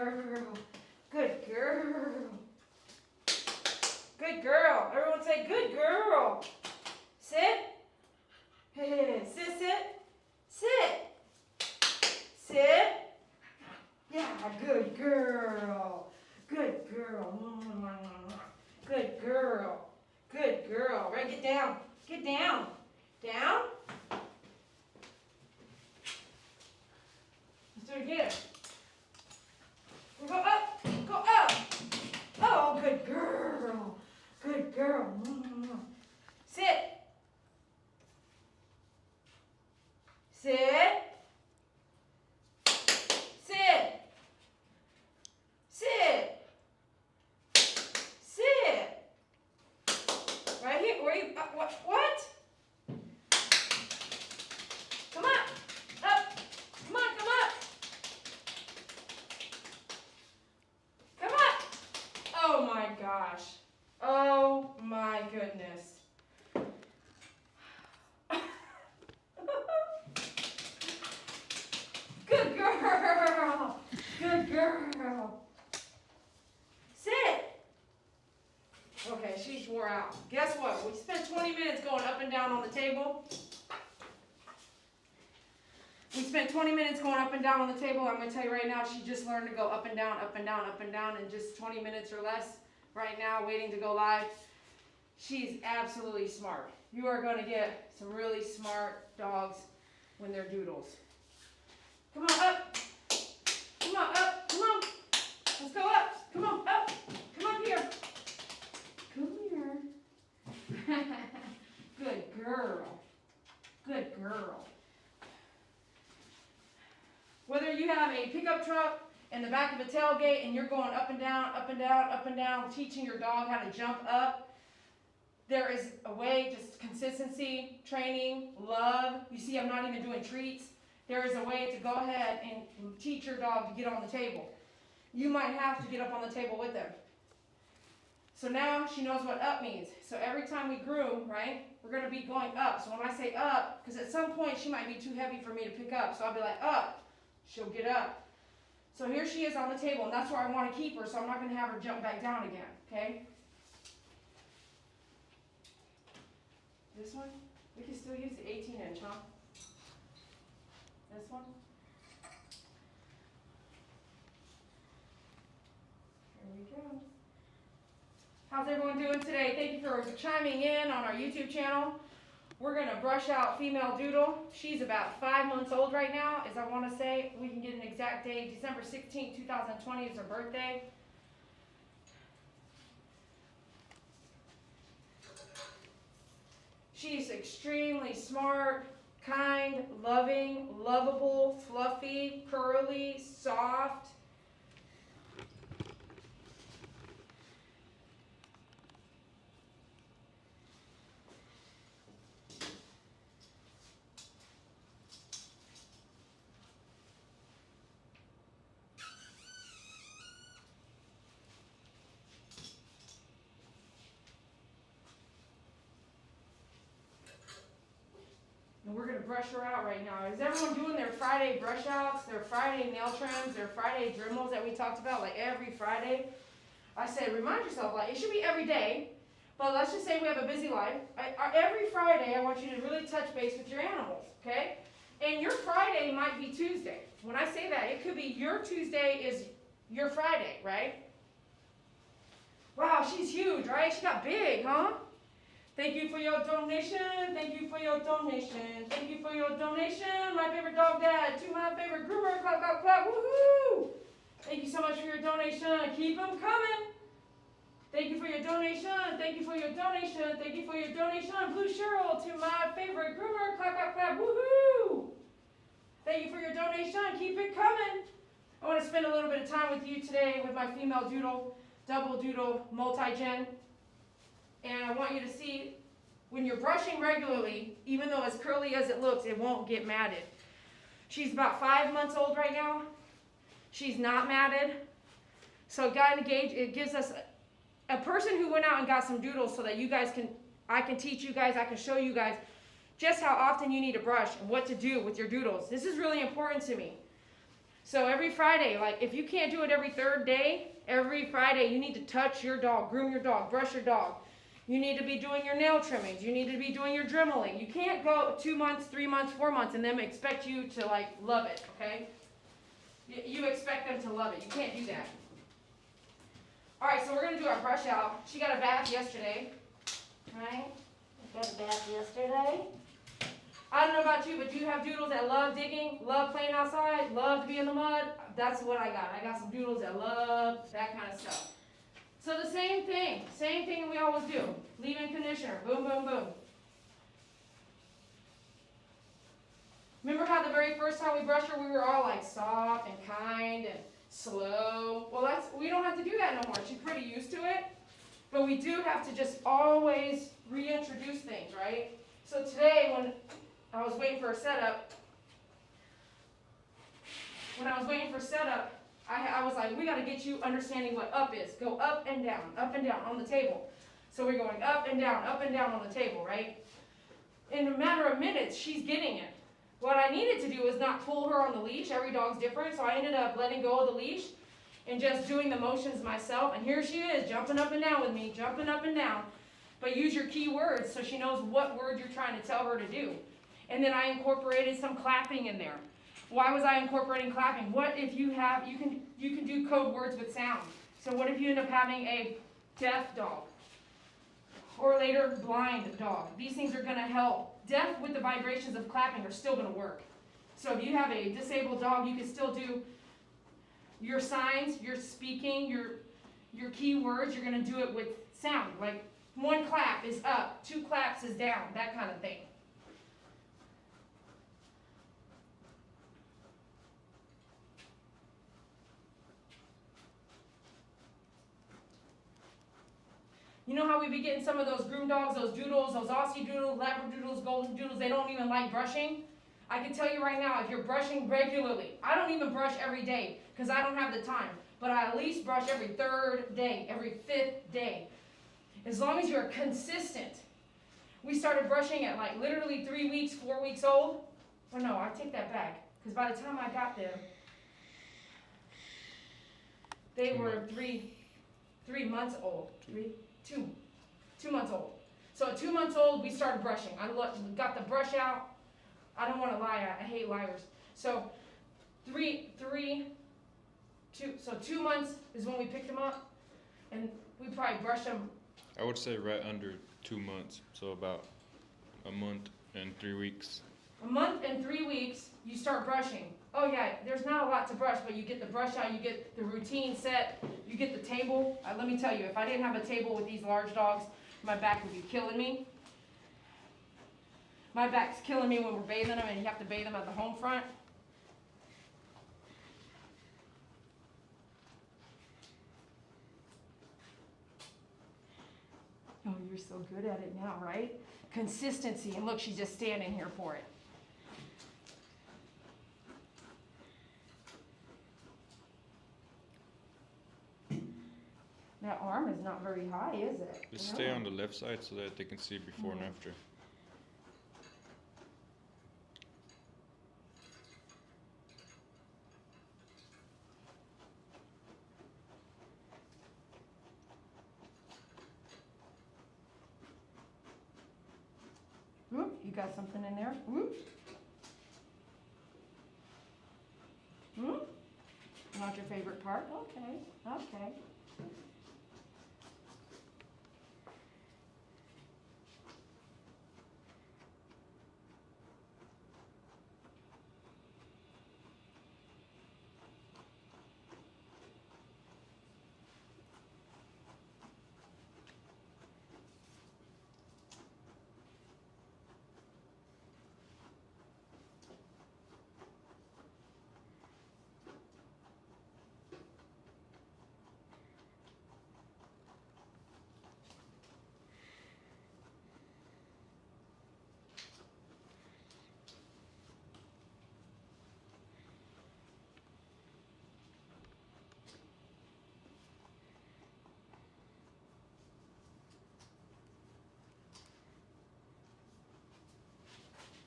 girl. Good girl. Good girl. Everyone say, good girl. Sit. Sit, sit. Sit. Sit. Yeah, good girl. Good girl. Good girl. Good girl. Right, get down. Get down. Down. Let's do it again. Go up. Go up. Oh, good girl. Good girl. Sit. Sit. Sit. Sit. Sit. Right here. Where you? What? Come on. Up. Come on. Come up. Come up. Oh my gosh. Oh my goodness. Good girl. Good girl. Sit. Okay, she's wore out. Guess what? We spent 20 minutes going up and down on the table. We spent 20 minutes going up and down on the table. I'm going to tell you right now, she just learned to go up and down, up and down, up and down in just 20 minutes or less. Right now, waiting to go live. She's absolutely smart. You are going to get some really smart dogs when they're doodles. Come on, up. Come on, up. Come on. Let's go up. Come on, up. Come up here. Come here. Good girl. Good girl. Whether you have a pickup truck in the back of a tailgate and you're going up and down, up and down, up and down, teaching your dog how to jump up, there is a way, just consistency, training, love. You see, I'm not even doing treats. There is a way to go ahead and teach your dog to get on the table. You might have to get up on the table with them. So now she knows what up means. So every time we groom, right, we're going to be going up. So when I say up, because at some point she might be too heavy for me to pick up, so I'll be like, up. She'll get up. So here she is on the table, and that's where I want to keep her, so I'm not going to have her jump back down again, okay? This one, we can still use the 18-inch, huh? This one? Here we go. How's everyone doing today? Thank you for chiming in on our YouTube channel. We're going to brush out female Doodle. She's about 5 months old right now, as I want to say. We can get an exact date. December 16, 2020 is her birthday. She's extremely smart, kind, loving, lovable, fluffy, curly, soft. And we're going to brush her out right now. Is everyone doing their Friday brush outs, their Friday nail trims, their Friday Dremels that we talked about, like every Friday? I said, remind yourself, like it should be every day, but let's just say we have a busy life. Every Friday, I want you to really touch base with your animals, okay? And your Friday might be Tuesday. When I say that, it could be your Tuesday is your Friday, right? Wow, she's huge, right? She got big, huh? Thank you for your donation. Thank you for your donation. Thank you for your donation. My favorite dog dad to my favorite groomer. Clap, clap, clap. Woohoo! Thank you so much for your donation. Keep them coming. Thank you for your donation. Thank you for your donation. Thank you for your donation. Blue Cheryl to my favorite groomer. Clap, clap, clap. Woohoo! Thank you for your donation. Keep it coming. I want to spend a little bit of time with you today with my female Doodle, double Doodle, multi-gen. And I want you to see, when you're brushing regularly, even though as curly as it looks, it won't get matted. She's about 5 months old right now. She's not matted. So it gives us a person who went out and got some Doodles so that you guys can, I can teach you guys, I can show you guys just how often you need to brush and what to do with your Doodles. This is really important to me. So every Friday, like if you can't do it every third day, every Friday you need to touch your dog, groom your dog, brush your dog. You need to be doing your nail trimmings. You need to be doing your dremeling. You can't go 2 months, 3 months, 4 months and then expect you to like love it, okay? You expect them to love it. You can't do that. All right, so we're going to do our brush out. She got a bath yesterday, right? Got a bath yesterday. I don't know about you, but do you have doodles that love digging, love playing outside, love to be in the mud? That's what I got. I got some doodles that love that kind of stuff. So the same thing we always do. Leave-in conditioner, boom, boom, boom. Remember how the very first time we brushed her, we were all like soft and kind and slow? Well, we don't have to do that no more. She's pretty used to it. But we do have to just always reintroduce things, right? So today when I was waiting for a setup, I was like, we got to get you understanding what up is. Go up and down on the table. So we're going up and down on the table, right? In a matter of minutes, she's getting it. What I needed to do was not pull her on the leash. Every dog's different, so I ended up letting go of the leash and just doing the motions myself. And here she is, jumping up and down with me, jumping up and down. But use your key words so she knows what word you're trying to tell her to do. And then I incorporated some clapping in there. Why was I incorporating clapping? What if you can do code words with sound. So what if you end up having a deaf dog? Or later, blind dog. These things are going to help. Deaf with the vibrations of clapping are still going to work. So if you have a disabled dog, you can still do your signs, your speaking, your key words. You're going to do it with sound. Like 1 clap is up, 2 claps is down, that kind of thing. You know how we be getting some of those groom dogs, those doodles, those Aussie doodles, Labradoodles, Goldendoodles, they don't even like brushing? I can tell you right now, if you're brushing regularly, I don't even brush every day because I don't have the time, but I at least brush every 3rd day, every 5th day. As long as you're consistent. We started brushing at like literally 3 weeks, 4 weeks old. Oh no, I take that back because by the time I got them, they were 3 months old. 2 months old. So at 2 months old, we started brushing. I got the brush out. I don't want to lie. I hate liars. So 2 months is when we picked them up, and we probably brushed them. I would say right under 2 months, so about a month and 3 weeks. A month and 3 weeks, you start brushing. Oh yeah, there's not a lot to brush, but you get the brush out, you get the routine set, you get the table. Let me tell you, if I didn't have a table with these large dogs, my back would be killing me. My back's killing me when we're bathing them and you have to bathe them at the home front. Oh, you're so good at it now, right? Consistency, and look, she's just standing here for it. That arm is not very high, is it? Just stay on the left side so that they can see before and after. Whoop, you got something in there? Whoop. Whoop. Not your favorite part? Okay, okay.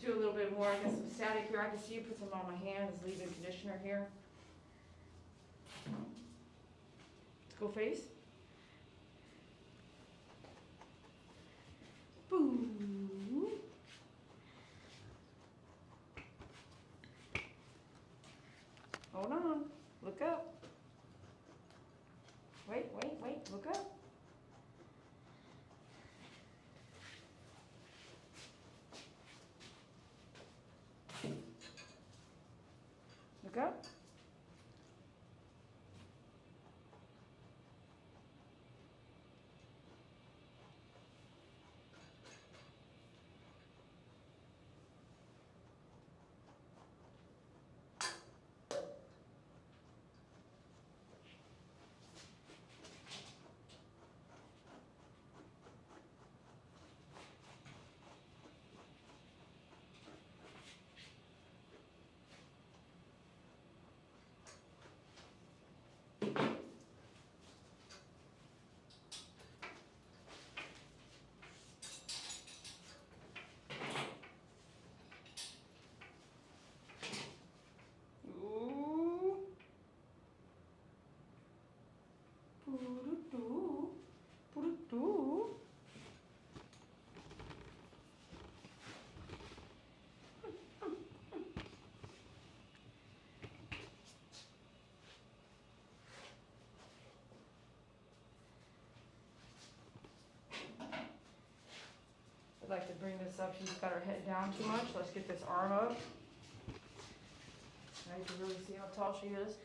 Do a little bit more. I got some static here. I can see you put some on my hand. This leave-in conditioner here. go face. Boo. Hold on. Look up. Wait, look up. Look up. I'd like to bring this up. She's got her head down too much. Let's get this arm up. Now you can really see how tall she is.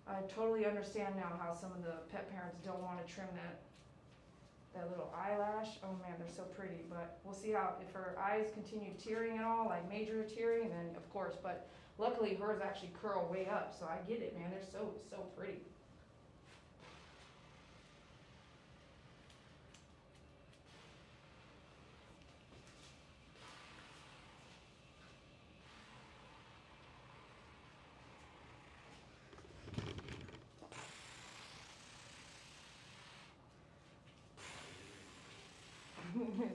I totally understand now how some of the pet parents don't want to trim that little eyelash. Oh man, they're so pretty. But we'll see how, if her eyes continue tearing at all, like major tearing, then of course. But luckily hers actually curl way up, so I get it, man. They're so pretty.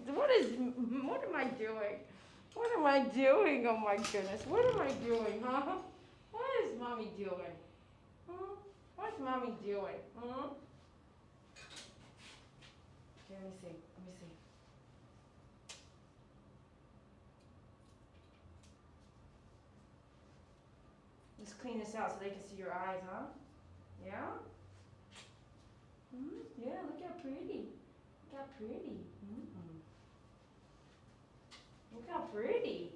What am I doing? What am I doing? Oh my goodness. What am I doing, huh? What is mommy doing? Huh? What's mommy doing? Huh? Okay, let me see. Let's clean this out so they can see your eyes, huh? Yeah? Yeah, look how pretty. Look how pretty. Look how pretty.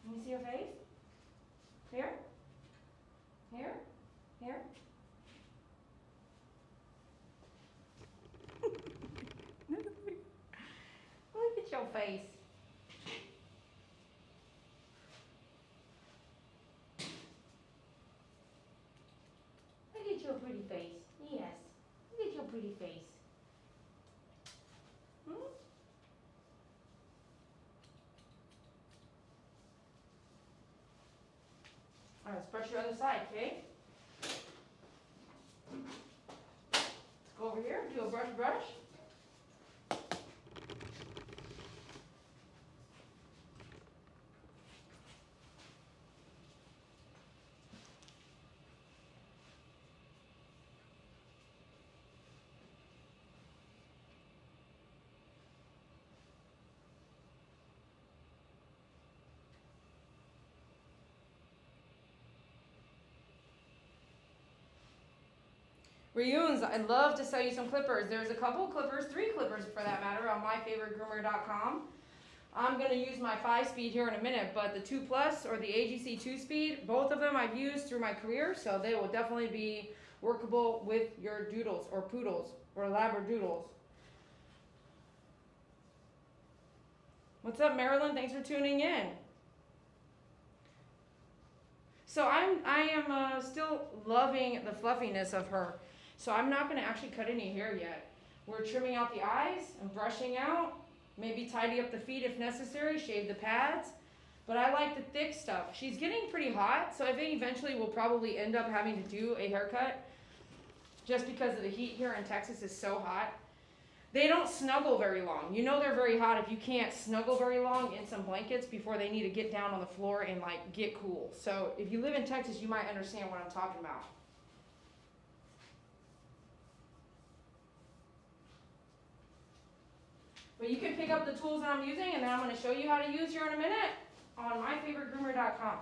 Let me see your face. Here. Here. Here. Look at your face. Look at your pretty face. Yes. Look at your pretty face. All right, let's brush your other side, okay? Let's go over here, do a brush. Reunions, I'd love to sell you some clippers. There's a couple clippers, 3 clippers for that matter, on myfavoritegroomer.com. I'm going to use my 5-speed here in a minute, but the 2 Plus or the AGC 2-speed, both of them I've used through my career, so they will definitely be workable with your doodles or poodles or labradoodles. What's up, Marilyn? Thanks for tuning in. So I am still loving the fluffiness of her. So I'm not going to actually cut any hair yet. We're trimming out the eyes and brushing out. Maybe tidy up the feet if necessary, shave the pads. But I like the thick stuff. She's getting pretty hot, so I think eventually we'll probably end up having to do a haircut just because of the heat here in Texas is so hot. They don't snuggle very long. You know they're very hot if you can't snuggle very long in some blankets before they need to get down on the floor and like get cool. So if you live in Texas, you might understand what I'm talking about. But you can pick up the tools that I'm using and that I'm going to show you how to use here in a minute on myfavoritegroomer.com.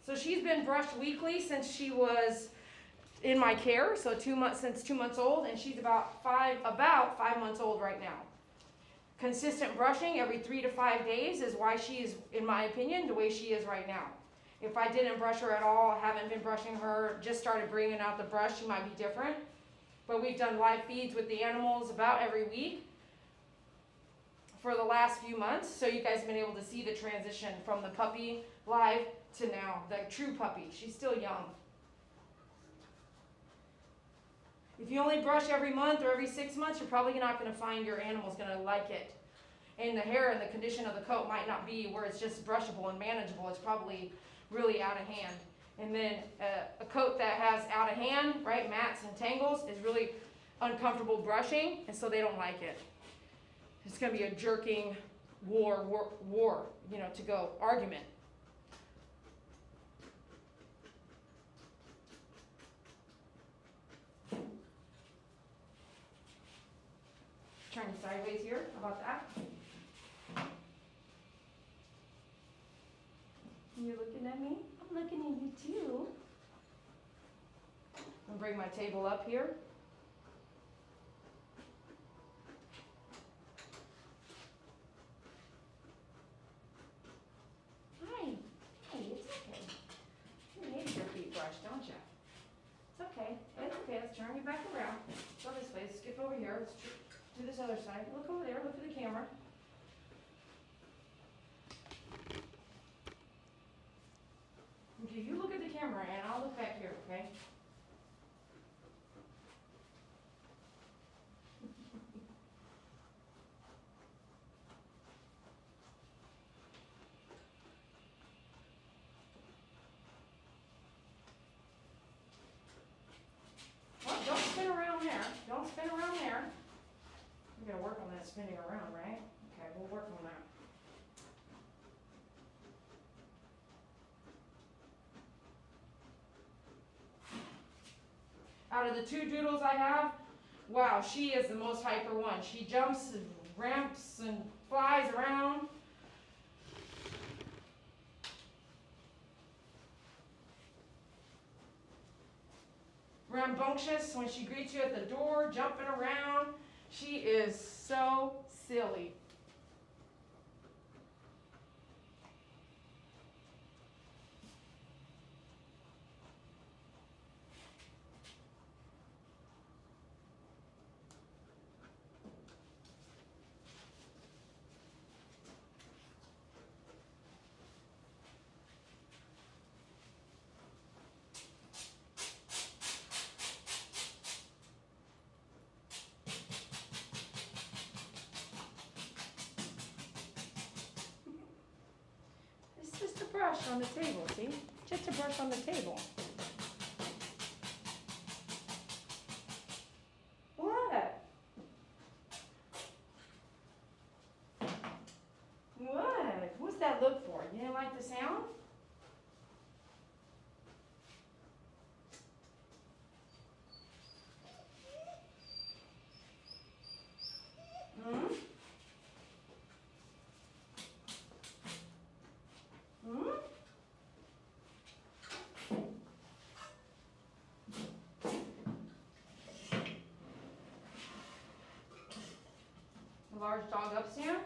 So she's been brushed weekly since she was in my care, so since 2 months old, and she's about 5 months old right now. Consistent brushing every 3 to 5 days is why she is, in my opinion, the way she is right now. If I didn't brush her at all, haven't been brushing her, just started bringing out the brush, she might be different. But we've done live feeds with the animals about every week for the last few months, so you guys have been able to see the transition from the puppy live to now, the true puppy. She's still young. If you only brush every month or every 6 months, you're probably not going to find your animal's going to like it. And the hair and the condition of the coat might not be where it's just brushable and manageable. It's probably really out of hand. And then a coat that has out of hand, right, mats and tangles, is really uncomfortable brushing, and so they don't like it. It's going to be a jerking war, to go argument. Turning sideways here. How about that? You're looking at me? I'm looking at you too. I'm gonna bring my table up here. Hi. Hey, it's okay. You need your feet brushed, don't you? It's okay. It's okay. Let's turn you back around. Go this way. Skip over here. Let's do this other side. Look over there. Look at the camera. Okay, you look at the camera and I'll look back here, okay? Well, don't spin around there. Don't spin around there. We're gonna work on that spinning around, right? Okay, we'll work on that. Out of the 2 Doodles I have, wow, she is the most hyper one. She jumps and ramps and flies around. Rambunctious when she greets you at the door, jumping around. She is so silly. Just a brush on the table, see? Just a brush on the table. What? What? What's that look for? You didn't like the sound? Hmm? Hmm? A large dog upstairs?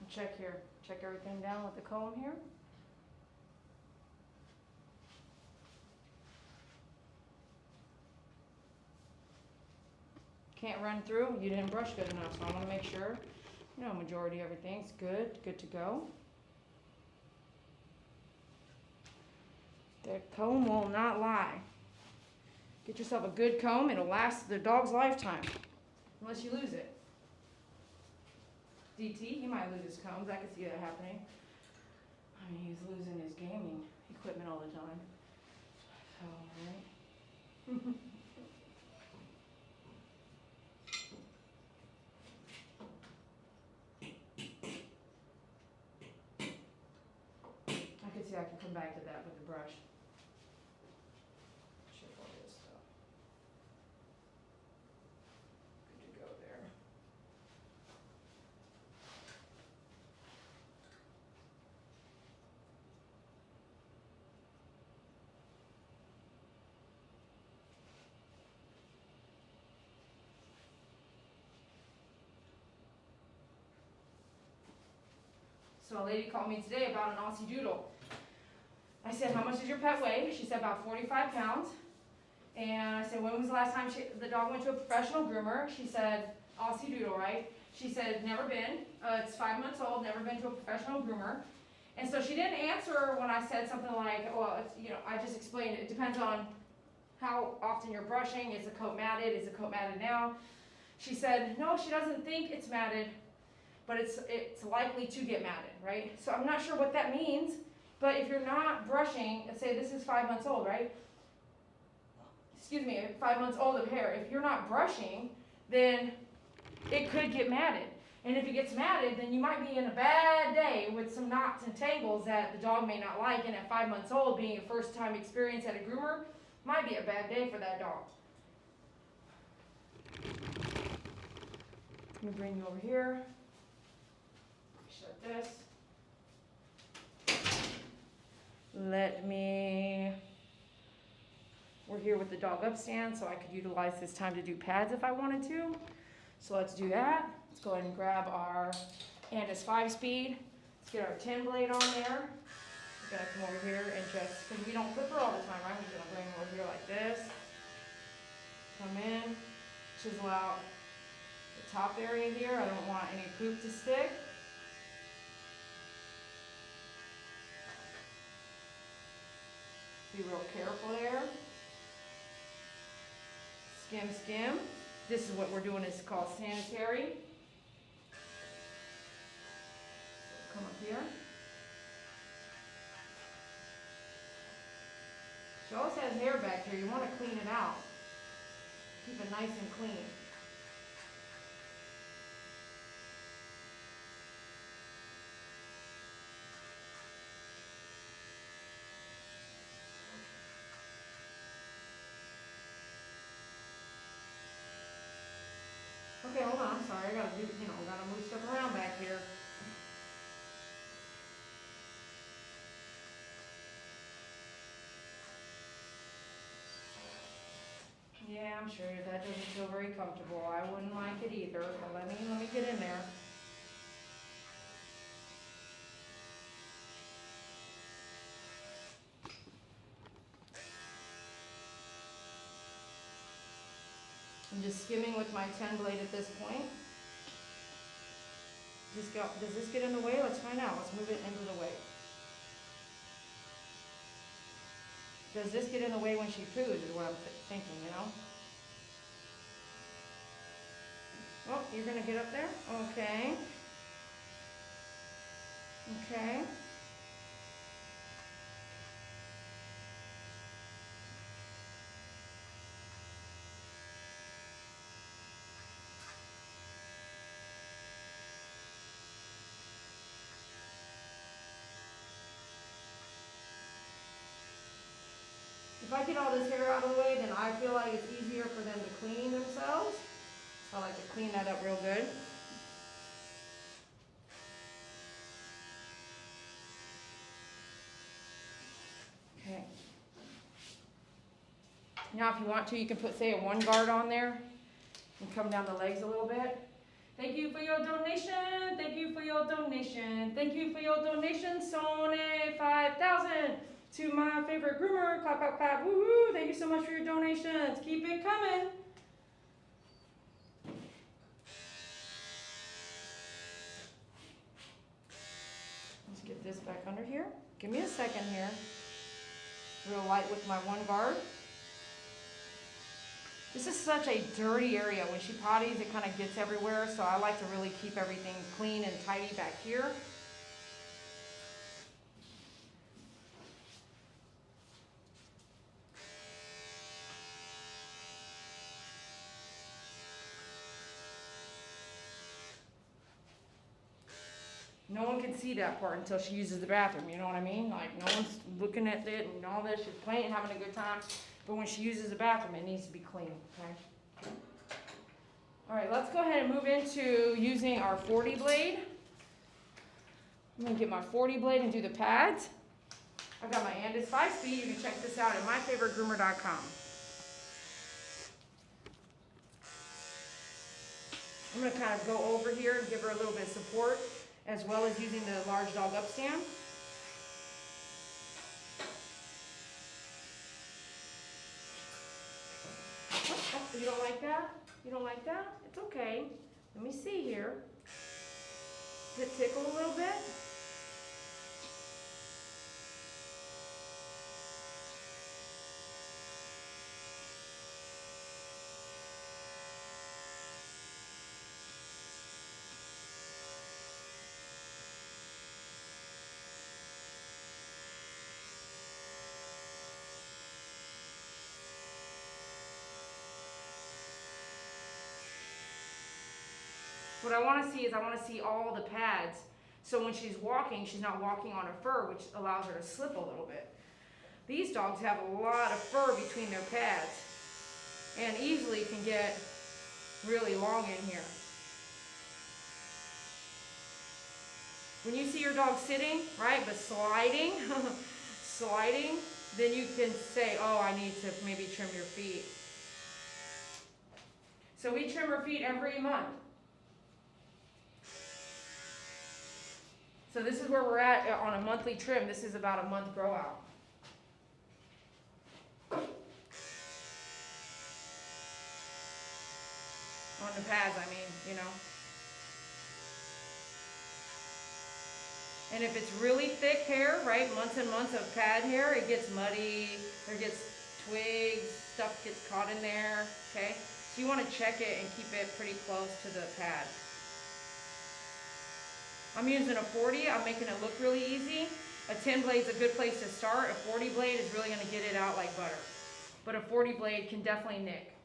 check here. Check everything down with the comb here. Can't run through. You didn't brush good enough, so I want to make sure, you know, majority of everything's good to go. The comb will not lie. Get yourself a good comb. It'll last the dog's lifetime, unless you lose it. DT, he might lose his combs. I could see that happening. I mean, he's losing his gaming equipment all the time. So, right? I could see I can come back to that with the brush. Chip all this stuff. Good to go there. So a lady called me today about an Aussie Doodle. I said, how much does your pet weigh? She said about 45 pounds. And I said, when was the last time the dog went to a professional groomer? She said, Aussie Doodle, right? She said, never been. It's 5 months old, never been to a professional groomer. And so she didn't answer when I said something like, well, it's, you know, I just explained it. It depends on how often you're brushing. Is the coat matted? Is the coat matted now? She said, no, she doesn't think it's matted, but it's likely to get matted, right? So I'm not sure what that means, but if you're not brushing, let's say this is 5 months old, right? Excuse me, 5 months old of hair. If you're not brushing, then it could get matted. And if it gets matted, then you might be in a bad day with some knots and tangles that the dog may not like, and at 5 months old, being a first time experience at a groomer, might be a bad day for that dog. Let me bring you over here. Shut this. We're here with the dog upstand, so I could utilize this time to do pads if I wanted to. So let's do that. Let's go ahead and grab our Andis 5-speed. Let's get our 10 blade on there. We're gonna come over here and just, because we don't clip her all the time, right? We're gonna bring her over here like this. Come in, chisel out the top area here. I don't want any poop to stick. Be real careful there. Skim, skim. This is what we're doing, it's called Sanitary. Come up here. She always has hair back here. You want to clean it out. Keep it nice and clean. Okay, hold on, I'm sorry, I gotta move stuff around back here. Yeah, I'm sure that doesn't feel very comfortable. I wouldn't like it either, but let me get in there. I'm just skimming with my 10 blade at this point. Does this get in the way? Let's find out. Let's move it into the way. Does this get in the way when she poos is what I'm thinking, you know? Oh, you're gonna get up there? Okay. Okay. If I get all this hair out of the way, then I feel like it's easier for them to clean themselves. So I like to clean that up real good. Okay. Now if you want to, you can put, say, a 1 guard on there and come down the legs a little bit. Thank you for your donation. Thank you for your donation. Thank you for your donation. Sone 5,000 to my favorite groomer. Clap, clap, clap. Woohoo! Thank you so much for your donations. Keep it coming. Let's get this back under here. Give me a second here. Real light with my one guard. This is such a dirty area. When she potties, it kind of gets everywhere, so I like to really keep everything clean and tidy back here. No one can see that part until she uses the bathroom, you know what I mean? Like, no one's looking at it and all this. She's playing and having a good time. But when she uses the bathroom, it needs to be clean, okay? All right, let's go ahead and move into using our 40 blade. I'm gonna get my 40 blade and do the pads. I've got my Andis 5-speed. You can check this out at myfavoritegroomer.com. I'm gonna kind of go over here and give her a little bit of support, as well as using the large dog upstand. Oh, you don't like that? You don't like that? It's okay. Let me see here. Does it tickle a little bit? What I want to see is I want to see all the pads. So when she's walking, she's not walking on her fur, which allows her to slip a little bit. These dogs have a lot of fur between their pads and easily can get really long in here. When you see your dog sitting, right, but sliding, sliding, then you can say, oh, I need to maybe trim your feet. So we trim her feet every month. So this is where we're at on a monthly trim. This is about a month grow out. On the pads, I mean, you know. And if it's really thick hair, right, months and months of pad hair, it gets muddy, there gets twigs, stuff gets caught in there, okay? So you want to check it and keep it pretty close to the pad. I'm using a 40, I'm making it look really easy. A 10 blade is a good place to start. A 40 blade is really going to get it out like butter. But a 40 blade can definitely nick.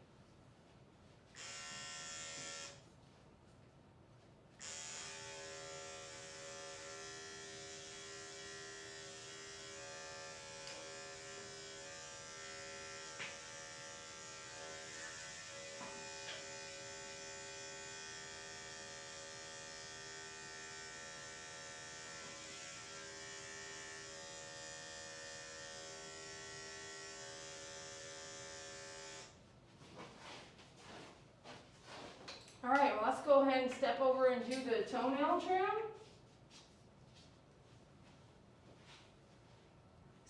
All right, well, let's go ahead and step over and do the toenail trim.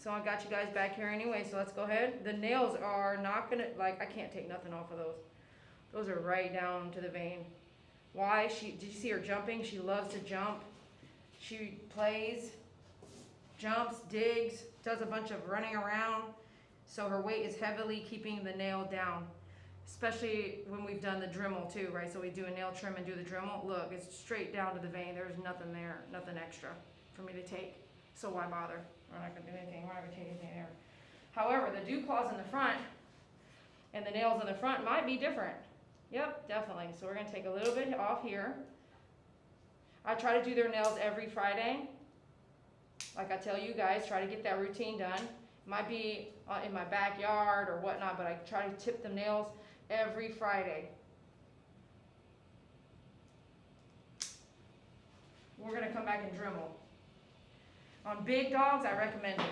So I got you guys back here anyway, so let's go ahead. The nails are not gonna, like, I can't take nothing off of those. Those are right down to the vein. Why? Did you see her jumping? She loves to jump. She plays, jumps, digs, does a bunch of running around. So her weight is heavily keeping the nail down. Especially when we've done the Dremel too, right? So we do a nail trim and do the Dremel. Look, it's straight down to the vein. There's nothing there, nothing extra for me to take. So why bother? We're not gonna do anything, we're not gonna take anything there. However, the dew claws in the front and the nails in the front might be different. Yep, definitely. So we're gonna take a little bit off here. I try to do their nails every Friday. Like I tell you guys, try to get that routine done. It might be in my backyard or whatnot, but I try to tip the nails every Friday. We're gonna come back and Dremel. On big dogs, I recommend it.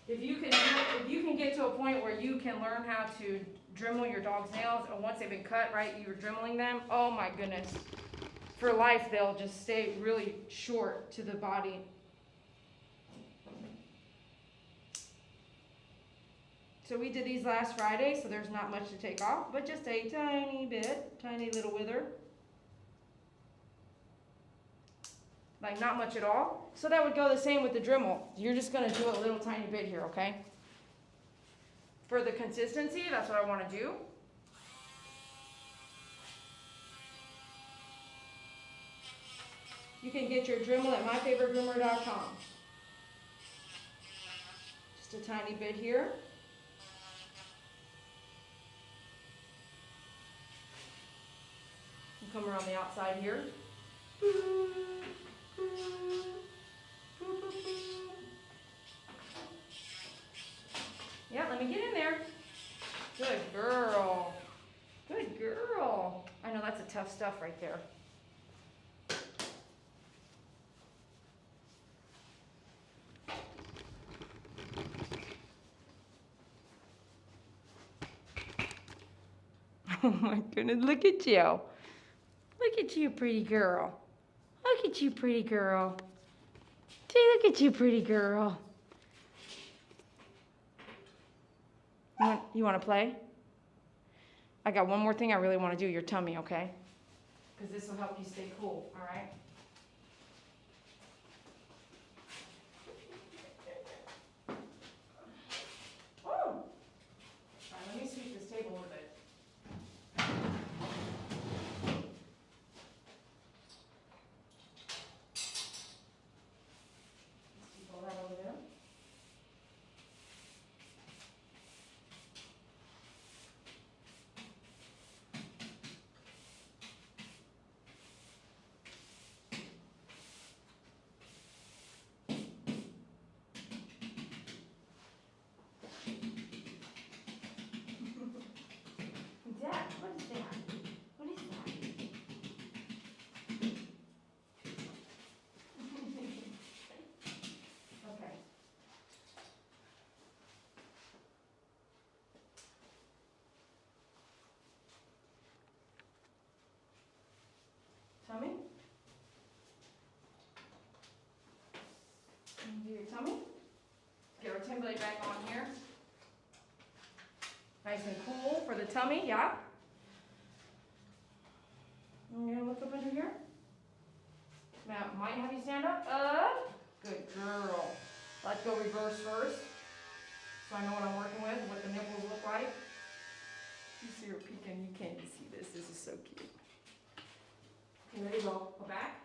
If you can get to a point where you can learn how to Dremel your dog's nails, and once they've been cut, right, you're dremeling them. Oh my goodness. For life, they'll just stay really short to the body. So we did these last Friday, so there's not much to take off, but just a tiny bit, tiny little wither. Like not much at all. So that would go the same with the Dremel. You're just gonna do a little tiny bit here, okay? For the consistency, that's what I wanna do. You can get your Dremel at myfavoritegroomer.com. Just a tiny bit here. And come around the outside here. Yeah, let me get in there. Good girl. Good girl. I know that's a tough stuff right there. Oh my goodness, look at you. Look at you, pretty girl. Look at you, pretty girl. See, look at you, pretty girl. You want to play? I got one more thing I really want to do, your tummy, okay? Because this will help you stay cool, all right? Oh! All right, let me sweep this table a little bit. Dad, what is that? What is that? Okay. Tummy? Do your tummy. Get our template back on here. Nice and cool for the tummy, yeah? I'm gonna look up under here. Now, might have you stand up. Good girl. Let's go reverse first. So I know what I'm working with, what the nipples look like. You see her peeking, you can't even see this. This is so cute. Okay, there you go. Go back.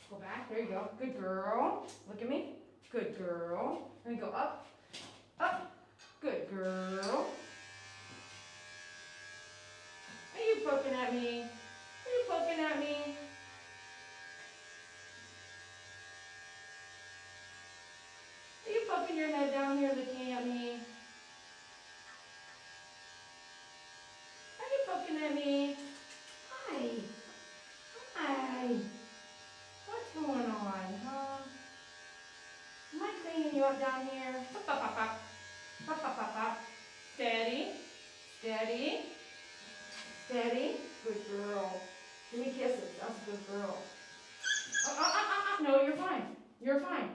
Go back. There you go. Good girl. Look at me. Good girl. There you go. Up. Up. Good girl. Are you poking at me? Are you poking at me? Are you poking your head down here looking at me? Are you poking at me? Hi. Hi. What's going on, huh? Am I cleaning you up down here? Up, up, up, up. Up, up, up, up. Steady. Steady. Steady. Good girl. Give me kisses. That's a good girl. No, you're fine. You're fine.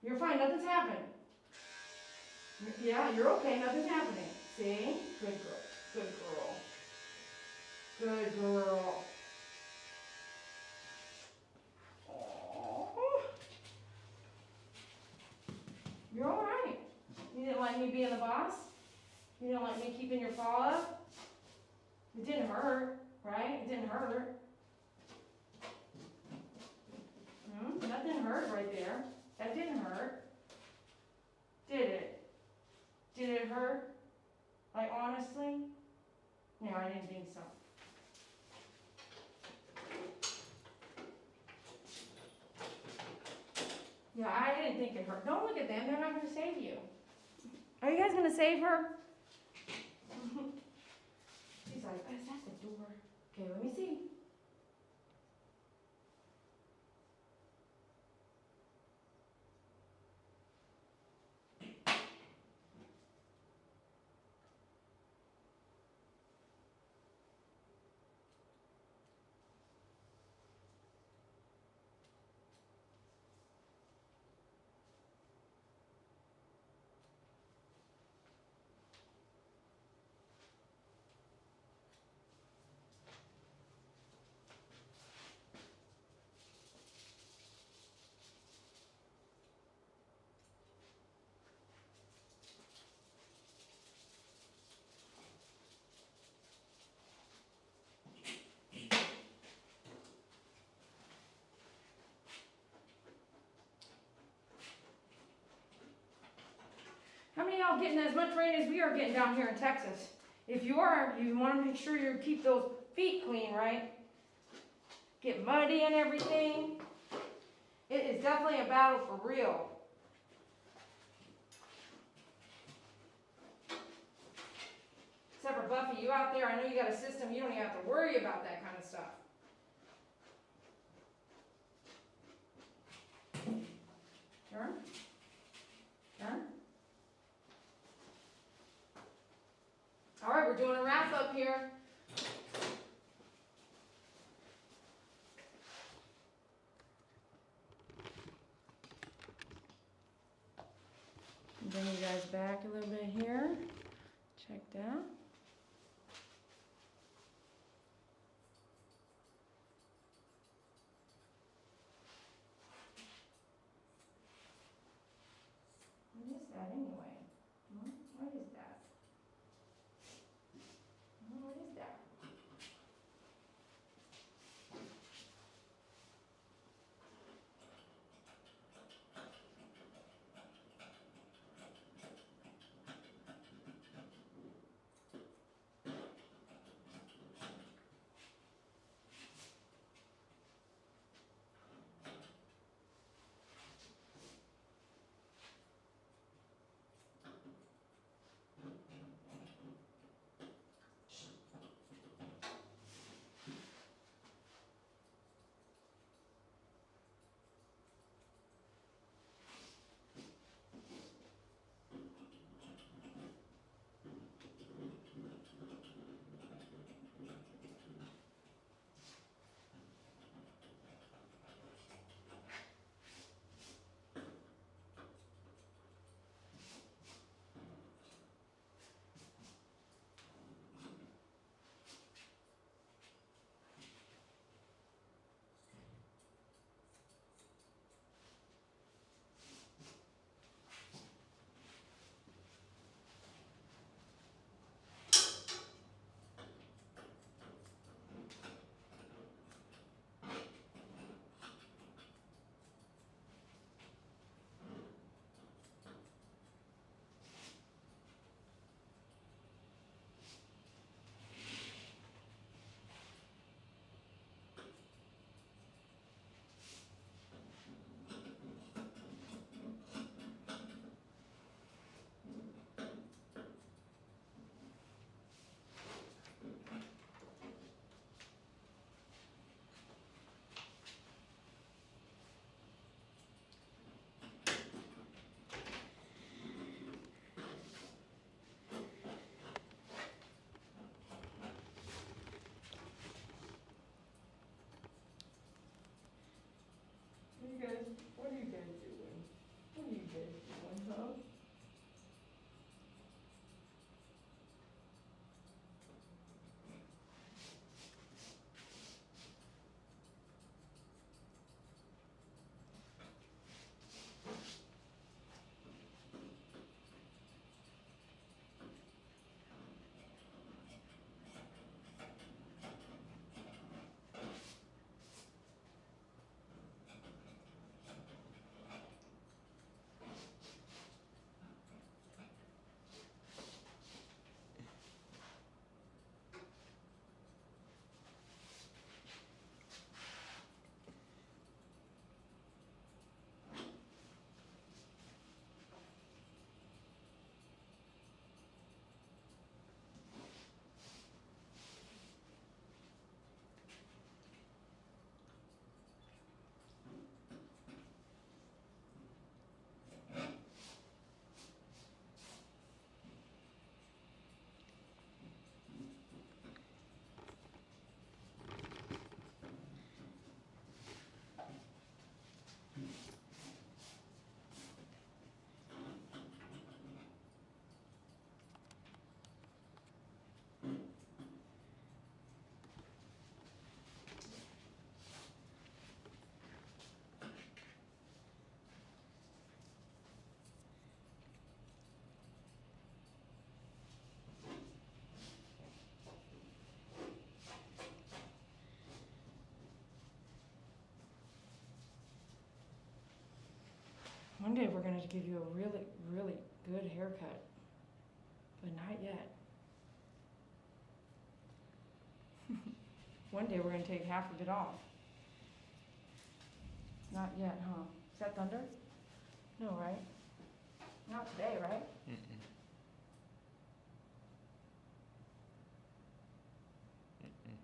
You're fine. Nothing's happened. Yeah, you're okay. Nothing's happening. See? Good girl. Good girl. Good girl. Aww. You're all right. You didn't like me being the boss? You didn't like me keeping your paw up? It didn't hurt, right? It didn't hurt. That didn't hurt right there. That didn't hurt. Did it? Did it hurt? Like honestly? No, I didn't think so. Yeah, I didn't think it hurt. Don't look at them. They're not going to save you. Are you guys going to save her? She's like, is that the door? Okay, let me see. now getting as much rain as we are getting down here in Texas. If you are, you want to make sure you keep those feet clean, right? Get muddy and everything. It is definitely a battle for real. Except for Buffy, you out there, I know you got a system, you don't even have to worry about that kind of stuff. Turn. Turn. All right, we're doing a wrap up here. Bring you guys back a little bit here. Check that. What is that anyway? What is that? What is that? What are you guys doing? What are you guys doing, huh? One day we're going to give you a really, really good haircut. but not yet. One day we're gonna take half of it off. Not yet, huh? Is that thunder? No, right? Not today, right? Mm-mm. Mm-mm.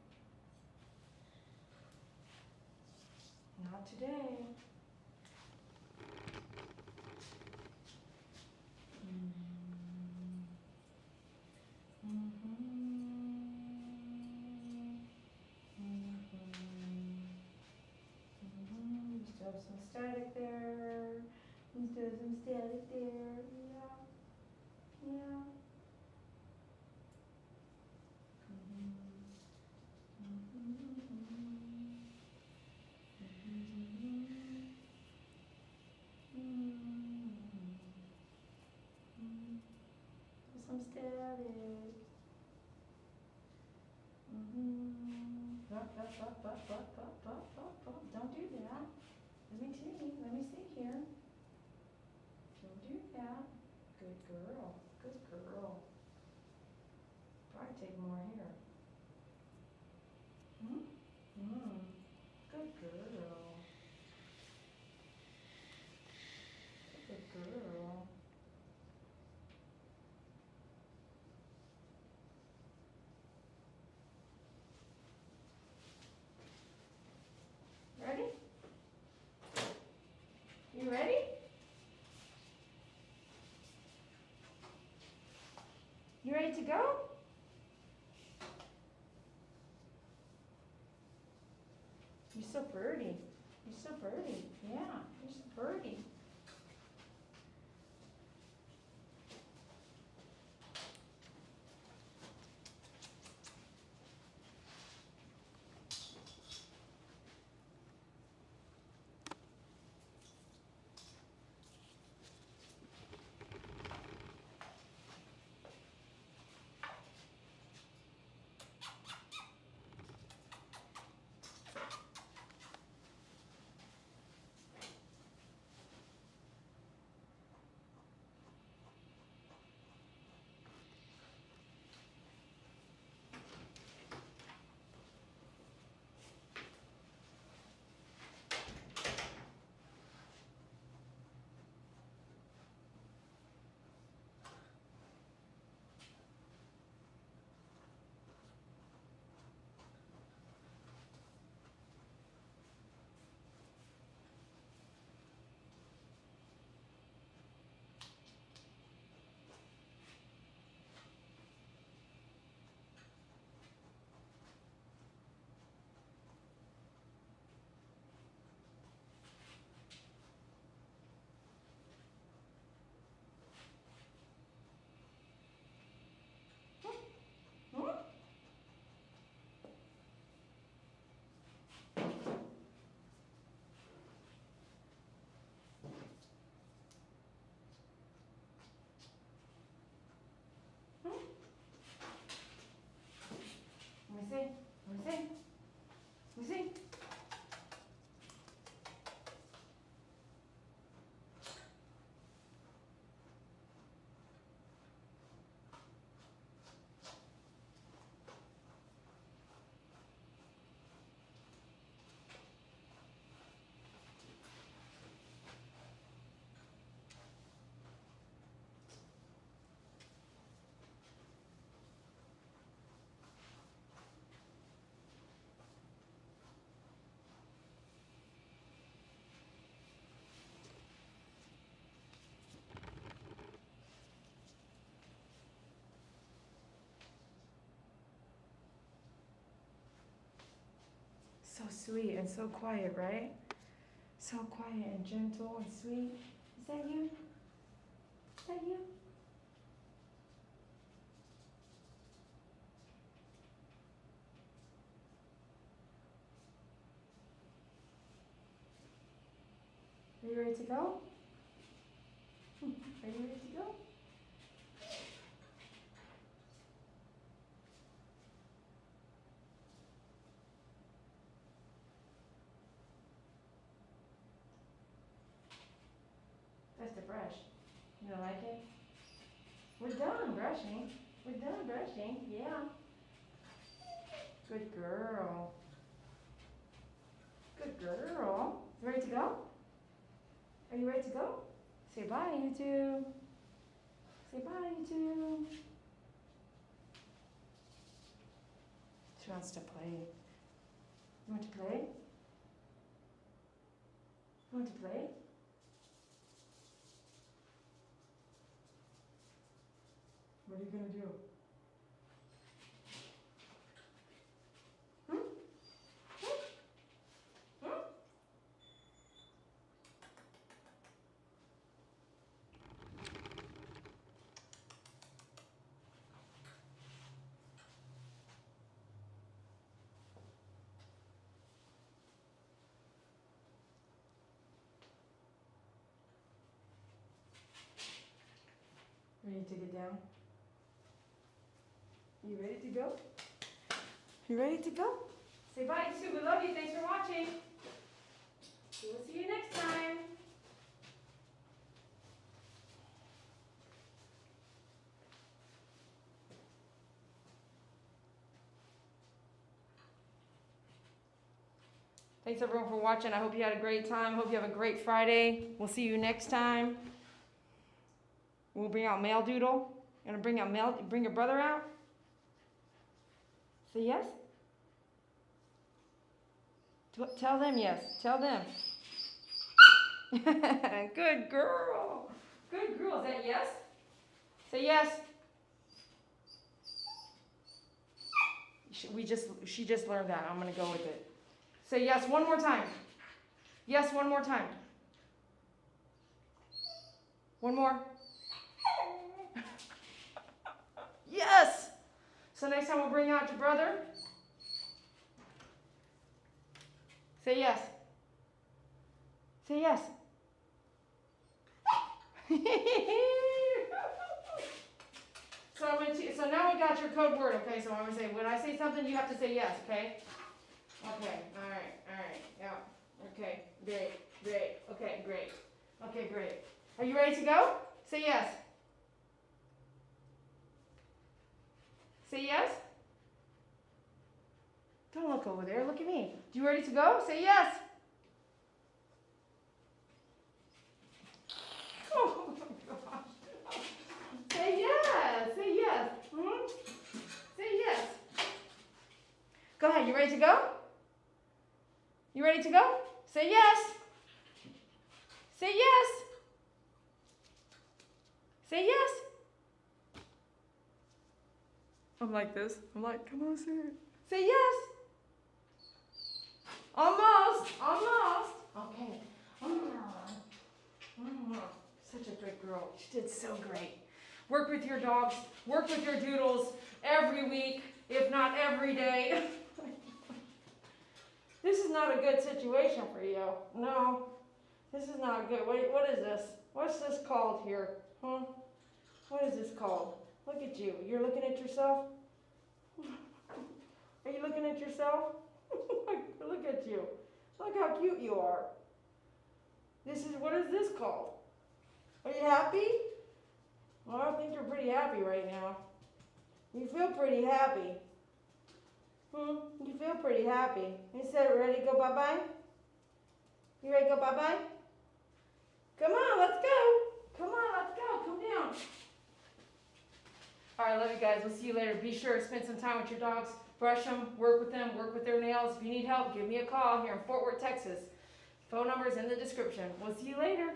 Not today. Still have some static there. Still have some static there. Yeah. Yeah. Some static. Don't do that. Let me see. Let me see here. Don't do that. Good girl. Good girl. Probably take more here. Good girl. Good girl. Ready? You ready? You ready to go? You're so pretty. You're so pretty. Yeah, you're so pretty. Let me see. Let me see. Let me see. So sweet and so quiet, right? So quiet and gentle and sweet. Is that you? Is that you? Are you ready to go? Are you ready to go? That's the brush. You don't like it? We're done brushing. We're done brushing. Yeah. Good girl. Good girl. You ready to go? Are you ready to go? Say bye, YouTube. Say bye, YouTube. She wants to play. You want to play? You want to play? What are you gonna do? Hmm? Hmm? Hmm? Ready to get down? You ready to go? You ready to go? Say bye, YouTube. We love you. Thanks for watching. We'll see you next time. Thanks everyone for watching. I hope you had a great time. I hope you have a great Friday. We'll see you next time. We'll bring out male Doodle. You gonna bring your brother out? Say yes? Tell them yes. Tell them. Good girl. Good girl. Is that yes? Say yes. She just learned that. I'm gonna go with it. Say yes one more time. Yes, one more time. One more. Yes. So next time we'll bring out your brother. Say yes. Say yes. So now we got your code word, okay? So I'm gonna say, when I say something, you have to say yes, okay? Okay, all right, yeah. Okay, great, okay, great. Are you ready to go? Say yes. Say yes. Don't look over there, look at me. You ready to go? Say yes. Oh my gosh. Say yes, say yes. Hmm? Say yes. Go ahead, you ready to go? You ready to go? Say yes. Say yes. Say yes. I'm like this. I'm like, come on, say it. Say yes. Almost. Okay. Such a good girl. She did so great. Work with your dogs. Work with your doodles every week, if not every day. This is not a good situation for you. No, this is not good. Wait, what is this? What's this called here? Huh? What is this called? Look at you. You're looking at yourself? Are you looking at yourself? Look at you. Look how cute you are. What is this called? Are you happy? Well, I think you're pretty happy right now. You feel pretty happy. You feel pretty happy. You said ready to go bye-bye? You ready to go bye-bye? Come on, let's go. Come on, let's go. Come down. All right, love you guys. We'll see you later. Be sure to spend some time with your dogs. Brush them, work with their nails. If you need help, give me a call here in Fort Worth, Texas. Phone number's in the description. We'll see you later.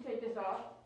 Take this off.